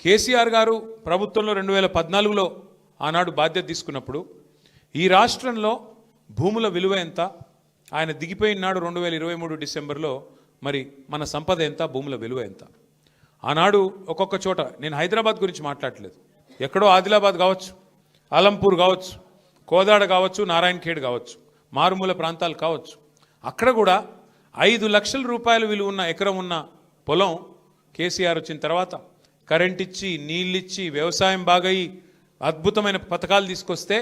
కేసీఆర్ గారు ప్రభుత్వంలో 2014లో ఆనాడు బాధ్యత తీసుకున్నప్పుడు ఈ రాష్ట్రంలో భూముల విలువ ఎంత, ఆయన దిగిపోయిన నాడు 2023 డిసెంబర్లో మరి మన సంపద ఎంత, భూముల విలువ ఎంత. ఆనాడు ఒక్కొక్క చోట, నేను హైదరాబాద్ గురించి మాట్లాడలేదు, ఎక్కడో ఆదిలాబాద్ కావచ్చు, అలంపూర్ కావచ్చు, కోదాడ కావచ్చు, నారాయణఖేడ్ కావచ్చు, మారుమూల ప్రాంతాలు కావచ్చు, అక్కడ కూడా 5 లక్షల రూపాయల విలువ ఉన్న ఎకరం ఉన్న పొలం కేసీఆర్ వచ్చిన తర్వాత కరెంట్ ఇచ్చి, నీళ్ళిచ్చి, వ్యవసాయం బాగయి అద్భుతమైన పథకాలు తీసుకొస్తే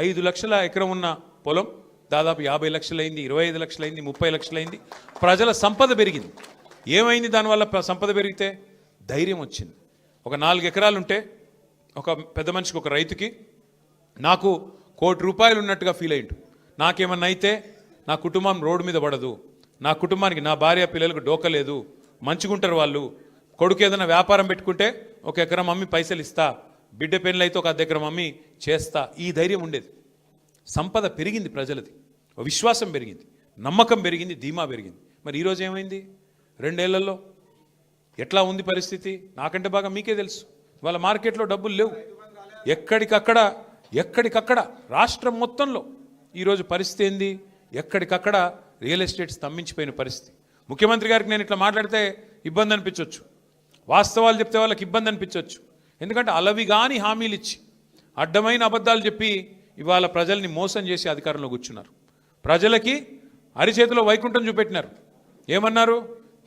5 లక్షల ఎకరం ఉన్న పొలం దాదాపు 50 లక్షలైంది, 25 లక్షలైంది, 30 లక్షలైంది. ప్రజల సంపద పెరిగింది. ఏమైంది దానివల్ల? సంపద పెరిగితే ధైర్యం వచ్చింది. ఒక 4 ఎకరాలు ఉంటే ఒక పెద్ద మనిషికి, ఒక రైతుకి నాకు ₹1 కోటి ఉన్నట్టుగా ఫీల్ అయ్యిండు. నాకేమన్నా అయితే నా కుటుంబం రోడ్డు మీద పడదు, నా కుటుంబానికి, నా భార్య పిల్లలకు డోకలేదు, మంచిగుంటారు వాళ్ళు, కొడుకు ఏదైనా వ్యాపారం పెట్టుకుంటే 1 ఎకరం అమ్మి పైసలు ఇస్తా, బిడ్డ పెళ్ళి అయితే 1 ఎకరం అమ్మి చేస్తా, ఈ ధైర్యం ఉండేది. సంపద పెరిగింది, ప్రజలది విశ్వాసం పెరిగింది, నమ్మకం పెరిగింది, ధీమా పెరిగింది. మరి ఈరోజు ఏమైంది? 2 ఏళ్లలో ఎట్లా ఉంది పరిస్థితి? నాకంటే బాగా మీకే తెలుసు. వాళ్ళ మార్కెట్లో డబ్బులు లేవు. ఎక్కడికక్కడ రాష్ట్రం మొత్తంలో ఈరోజు పరిస్థితి ఏంది? ఎక్కడికక్కడ రియల్ ఎస్టేట్ స్తంభించిపోయిన పరిస్థితి. ముఖ్యమంత్రి గారికి నేను ఇట్లా మాట్లాడితే ఇబ్బంది అనిపించవచ్చు, వాస్తవాలు చెప్తే వాళ్ళకి ఇబ్బంది అనిపించవచ్చు. ఎందుకంటే అలవిగాని హామీలు ఇచ్చి, అడ్డమైన అబద్ధాలు చెప్పి ఇవాళ ప్రజల్ని మోసం చేసి అధికారంలో కూర్చున్నారు. ప్రజలకి అరిచేతిలో వైకుంఠం చూపెట్టినారు. ఏమన్నారు?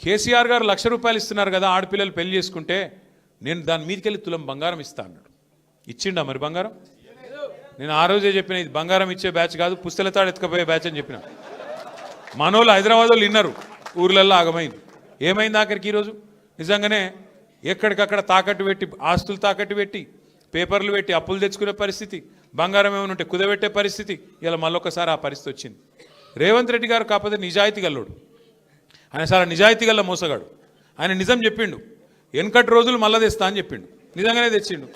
కేసీఆర్ గారు ₹1,00,000 ఇస్తున్నారు కదా, ఆడపిల్లలు పెళ్లి చేసుకుంటే నేను దాని మీదకెళ్ళి తులం బంగారం ఇస్తా అన్నాడు. ఇచ్చిండా మరి బంగారం? నేను ఆ రోజే చెప్పిన, ఇది బంగారం ఇచ్చే బ్యాచ్ కాదు, పుస్తలతాడు ఎత్తుకపోయే బ్యాచ్ అని చెప్పిన. మనోళ్ళు హైదరాబాద్ వాళ్ళు విన్నారు, ఊర్లల్లో ఆగమైంది. ఏమైంది ఆఖరికి? ఈరోజు నిజంగానే ఎక్కడికక్కడ తాకట్టు పెట్టి, ఆస్తులు తాకట్టు పెట్టి, పేపర్లు పెట్టి అప్పులు తెచ్చుకునే పరిస్థితి, బంగారం ఏమైనా ఉంటే కుదబెట్టే పరిస్థితి. ఇలా మళ్ళొకసారి ఆ పరిస్థితి వచ్చింది. రేవంత్ రెడ్డి గారు కాకపోతే నిజాయితీ గల్లోడు, ఆయన చాలా నిజాయితీ గల్ల మోసగాడు. ఆయన నిజం చెప్పిండు, వెనకటి రోజులు మళ్ళా తెస్తా అని చెప్పిండు, నిజంగానే తెచ్చిండు.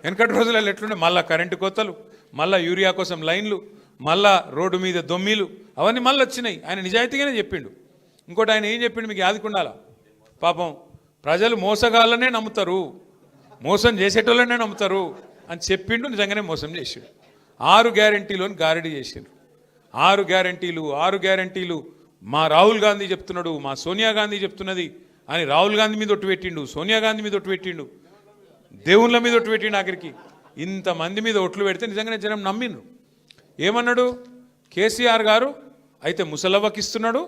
వెనకటి రోజులలో ఎట్లుండే, మళ్ళా కరెంటు కోతలు, మళ్ళా యూరియా కోసం లైన్లు, మళ్ళా రోడ్డు మీద దొమ్మీలు, అవన్నీ మళ్ళీ వచ్చినాయి. ఆయన నిజాయితీగానే చెప్పిండు. ఇంకోటి ఆయన ఏం చెప్పిండు మీకు యాదికుండాల, పాపం ప్రజలు మోసగాళ్ళనే నమ్ముతారు, మోసం చేసేటోళ్ళనే నమ్ముతారు అని చెప్పిండు. నిజంగానే మోసం చేసిండు. 6 గ్యారంటీలోని గారడీ చేసిండు. 6 గ్యారంటీలు మా రాహుల్ గాంధీ చెప్తున్నాడు, మా సోనియా గాంధీ చెప్తున్నది అని రాహుల్ గాంధీ మీద ఒట్టు పెట్టిండు, సోనియా గాంధీ మీద ఒట్టు పెట్టిండు, దేవుళ్ళ మీద ఒట్టు పెట్టిండు. ఆఖరికి ఇంతమంది మీద ఒట్లు పెడితే నిజంగానే జనం నమ్మిండ్రు. ఏమన్నాడు కేసీఆర్ గారు? అయితే ముసలవ్వకి ఇస్తున్నాడు,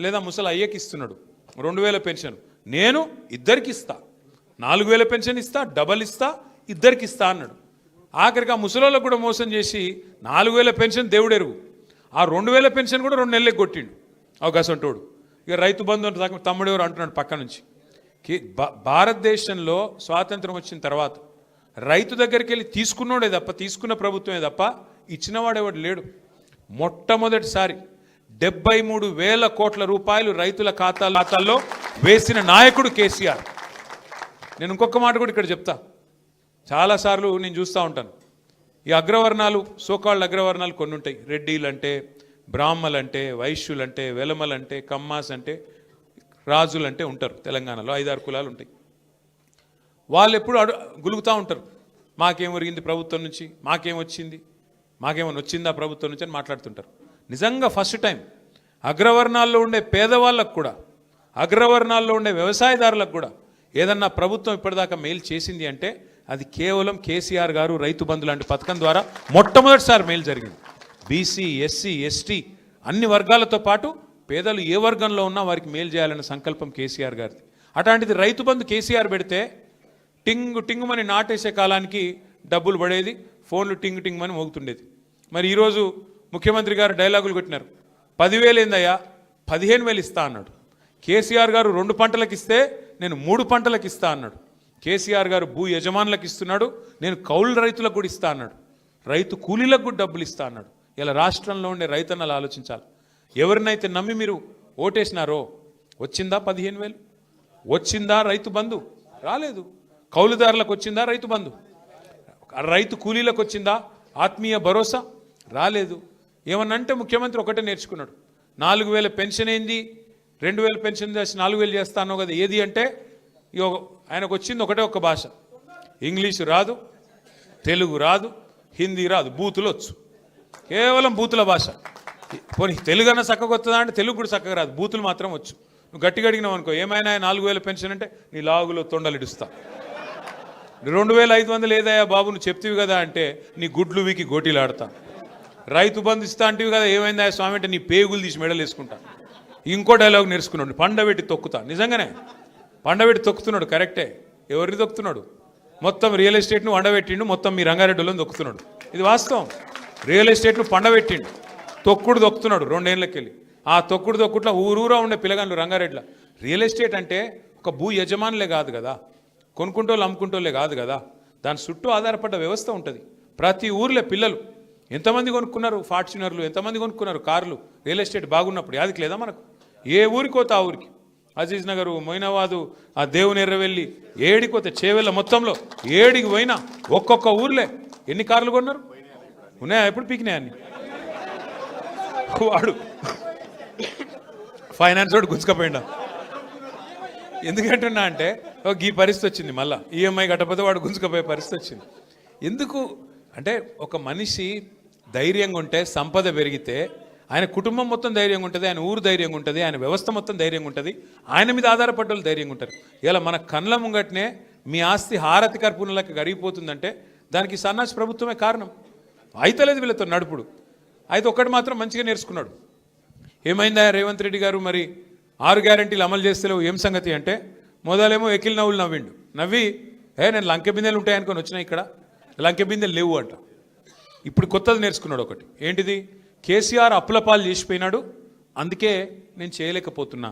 లేదా ముసలి అయ్యకి ఇస్తున్నాడు 2000 పెన్షన్, నేను ఇద్దరికి ఇస్తా, 4000 పెన్షన్ ఇస్తా, డబల్ ఇస్తా, ఇద్దరికి ఇస్తా అన్నాడు. ఆఖరికి ఆ ముసలోళ్ళకు కూడా మోసం చేసి 4000 పెన్షన్ దేవుడెరుగు, ఆ 2000 పెన్షన్ కూడా 2 నెలలకు కొట్టిండు అవకాశంటోడు. ఇక రైతు బంధు తమ్ముడు ఎవరు అంటున్నాడు పక్క నుంచి. భారతదేశంలో స్వాతంత్రం వచ్చిన తర్వాత రైతు దగ్గరికి వెళ్ళి తీసుకున్నోడే తప్ప, తీసుకున్న ప్రభుత్వమే తప్ప ఇచ్చినవాడేవాడు లేడు. మొట్టమొదటిసారి 73,000 కోట్ల రూపాయలు రైతుల ఖాతాల్లో వేసిన నాయకుడు కేసీఆర్. నేను ఇంకొక మాట కూడా ఇక్కడ చెప్తా. చాలాసార్లు నేను చూస్తూ ఉంటాను, ఈ అగ్రవర్ణాలు, సోకాళ్ళ అగ్రవర్ణాలు కొన్ని ఉంటాయి. రెడ్డిలంటే, బ్రాహ్మలంటే, వైశ్యులంటే, వెలమలంటే, కమ్మాస్ అంటే, రాజులంటే ఉంటారు. తెలంగాణలో 5-6 కులాలు ఉంటాయి. వాళ్ళు ఎప్పుడు గులుగుతూ ఉంటారు, మాకేం ఒరిగింది ప్రభుత్వం నుంచి, మాకేం వచ్చింది, మాకేమైనా వచ్చిందా ప్రభుత్వం నుంచి అని మాట్లాడుతుంటారు. నిజంగా ఫస్ట్ టైం అగ్రవర్ణాల్లో ఉండే పేదవాళ్ళకు కూడా, అగ్రవర్ణాల్లో ఉండే వ్యవసాయదారులకు కూడా ఏదన్నా ప్రభుత్వం ఇప్పటిదాకా మేలు చేసింది అంటే అది కేవలం కేసీఆర్ గారు రైతు బంధు లాంటి పథకం ద్వారా మొట్టమొదటిసారి మేలు జరిగింది. బీసీ, ఎస్సీ, ఎస్టీ అన్ని వర్గాలతో పాటు పేదలు ఏ వర్గంలో ఉన్నా వారికి మేలు చేయాలన్న సంకల్పం కేసీఆర్ గారిది. అట్లాంటిది రైతు బంధు కేసీఆర్ పెడితే టింగుమని నాటేసే కాలానికి డబ్బులు పడేది, ఫోన్లు టింగుమని మోగుతుండేది. మరి ఈరోజు ముఖ్యమంత్రి గారు డైలాగులు కొట్టినారు, 10,000 ఏందయ్యా, 15,000 ఇస్తా అన్నాడు. కేసీఆర్ గారు 2 పంటలకు ఇస్తే నేను 3 పంటలకు ఇస్తా అన్నాడు. కేసీఆర్ గారు భూ యజమానులకు ఇస్తున్నాడు, నేను కౌలు రైతులకు కూడా ఇస్తా అన్నాడు. రైతు కూలీలకు కూడా డబ్బులు ఇస్తా అన్నాడు. ఇలా రాష్ట్రంలో ఉండే రైతన్నలు ఆలోచించాలి. ఎవరినైతే నమ్మి మీరు ఓటేసినారో వచ్చిందా 15,000? వచ్చిందా రైతు బంధు? రాలేదు. కౌలుదారులకు వచ్చిందా రైతు బంధు? రైతు కూలీలకు వచ్చిందా ఆత్మీయ భరోసా? రాలేదు. ఏమన్నంటే ముఖ్యమంత్రి ఒకటే నేర్చుకున్నాడు, 4,000 పెన్షన్ ఏంది, 2,000 పెన్షన్ చేసి 4,000 చేస్తాను కదా, ఏది అంటే ఆయనకు వచ్చింది ఒకటే ఒక్క భాష, ఇంగ్లీషు రాదు, తెలుగు రాదు, హిందీ రాదు, బూతులు వచ్చు, కేవలం బూతుల భాష. పోనీ తెలుగు అన్న చక్కగా వస్తుందా అంటే తెలుగు కూడా చక్కగా రాదు, బూతులు మాత్రం వచ్చు. నువ్వు గట్టిగా అడిగినావు అనుకో, ఏమైనా 4000 పెన్షన్ అంటే నీ లాగులో తొండలు ఇడుస్తా. 2500 ఏదయ్యా బాబు నువ్వు చెప్తివి కదా అంటే నీ గుడ్లు వీకి గోటీలు ఆడతా. రైతు బంధు ఇస్తా అంటివి కదా, ఏమైందా స్వామి అంటే నీ పేగులు తీసి మెడలు వేసుకుంటా. ఇంకో డైలాగ్ నేర్చుకున్నాడు, పండబెట్టి తొక్కుతా. నిజంగానే పండబెట్టి తొక్కుతున్నాడు, కరెక్టే. ఎవరిని తొక్కుతున్నాడు? మొత్తం రియల్ ఎస్టేట్ను వండబెట్టిండు, మొత్తం మీ రంగారెడ్డిలో తొక్కుతున్నాడు. ఇది వాస్తవం. రియల్ ఎస్టేట్ను పండబెట్టిండు, తొక్కుడు తొక్కుతున్నాడు 2 ఏళ్ళకెళ్ళి. ఆ తొక్కుడులో ఊరూరా ఉండే పిల్లగాళ్ళు రంగారెడ్డిలో. రియల్ ఎస్టేట్ అంటే ఒక భూ యజమానులే కాదు కదా, కొనుక్కుంటోళ్ళు అమ్ముకుంటోళ్ళే కాదు కదా, దాని చుట్టూ ఆధారపడ్డ వ్యవస్థ ఉంటుంది. ప్రతి ఊర్లో పిల్లలు ఎంతమంది కొనుక్కున్నారు ఫార్చునర్లు, ఎంతమంది కొనుక్కున్నారు కార్లు, రియల్ ఎస్టేట్ బాగున్నప్పుడు. యాదికి లేదా మనకు? ఏ ఊరికి పోతే ఆ ఊరికి, అజీజ్ నగర్, మొయినాబాదు, ఆ దేవుని ఎర్రవెల్లి, ఏడికి పోతే చేవెళ్ళ, మొత్తంలో ఏడికి పోయినా ఒక్కొక్క ఊర్లే ఎన్ని కార్లు కొన్నారు? ఉన్నాయా? ఎప్పుడు పీకినాయి అన్ని? వాడు ఫైనాన్స్ వాడు గుంజుకపోయిండా. ఎందుకంటున్నా అంటే ఈ పరిస్థితి వచ్చింది, మళ్ళీ ఈఎంఐ కట్టకపోతే వాడు గుంజుకపోయే పరిస్థితి వచ్చింది. ఎందుకు అంటే ఒక మనిషి ధైర్యంగా ఉంటే, సంపద పెరిగితే ఆయన కుటుంబం మొత్తం ధైర్యంగా ఉంటుంది, ఆయన ఊరు ధైర్యంగా ఉంటుంది, ఆయన వ్యవస్థ మొత్తం ధైర్యంగా ఉంటుంది, ఆయన మీద ఆధారపడ్డ వాళ్ళు ధైర్యంగా ఉంటారు. ఇలా మన కళ్ళ ముంగట్నే మీ ఆస్తి హారతి కర్పూరంలోకి కరిగిపోతుందంటే దానికి సన్నాసి ప్రభుత్వమే కారణం. అయితలేదు వీళ్ళతో నడుపుడు. అయితే ఒక్కటి మాత్రం మంచిగా నేర్చుకున్నాడు. ఏమైందా రేవంత్ రెడ్డి గారు, మరి 6 గ్యారెంటీలు అమలు చేస్తలేవు ఏం సంగతి అంటే, మొదలేమో ఎకిల్ నవ్వులు నవ్విండు. నవ్వి నేను లంకె బిందెలు ఉంటాయనుకొని వచ్చినా, ఇక్కడ లంకె బిందెలు లేవు అంట. ఇప్పుడు కొత్తది నేర్చుకున్నాడు ఒకటి. ఏంటిది? కేసీఆర్ అప్పుల పాలు చేసిపోయినాడు, అందుకే నేను చేయలేకపోతున్నా.